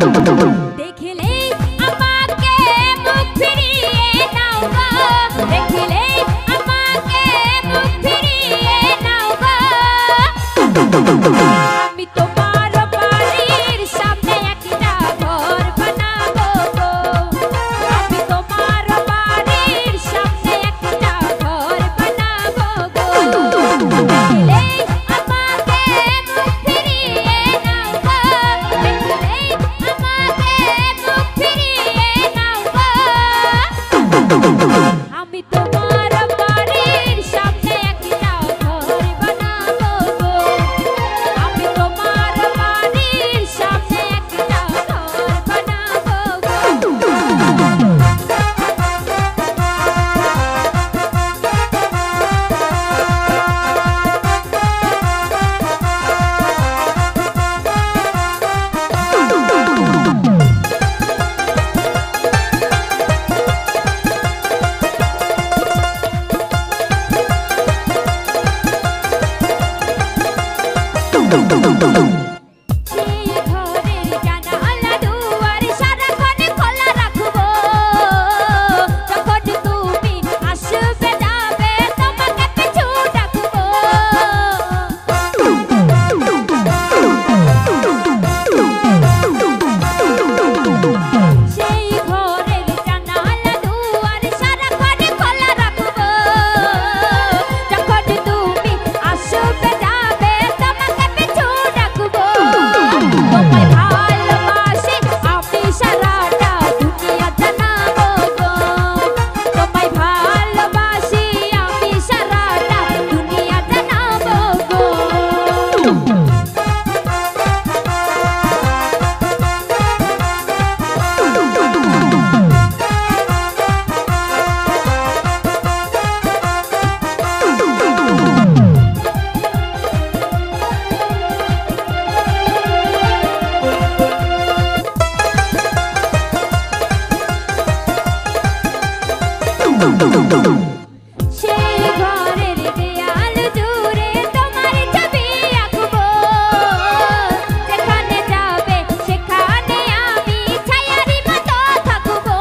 देखले আমাকে মুখ ফিরিয়ে নাও গো দেখলে আমাকে মুখ ফিরিয়ে নাও গো আমি তোমার বাড়ির সামনে একটা ঘর বানাবো গো আমি তোমার বাড়ির সামনে একটা ঘর বানাবো গো দেখলে আমাকে মুখ ফিরিয়ে নাও গো দেখলে আমাকে মুখ ফিরিয়ে নাও গো আমি তোমার বাড়ির সামনে একটা ঘর বানাবো গো আমি তোমার বাড়ির সামনে একটা ঘর বানাবো সেই ঘরের জানালা দুয়ার সারাক্ষণ খোলা রাখবো যখন তুমি আসবে যাবে তোমাকে পিছু ডাকবো সেই ঘরের জানালা দুয়ার সারাক্ষণ খোলা রাখবো যখন তুমি আসবে যাবে তোমাকে পিছু ডাকবো তোমায় ভালোবাসি আমি সারাটা দুনিয়া জানাবো গো তোমায় ভালোবাসি আমি সারাটা দুনিয়া জানাবো গো সেই ঘরের দেয়াল জুড়ে তোমার ছবি আঁকবো যেখানে যাবে সেখানে আমি ছায়ারি মতো থাকবো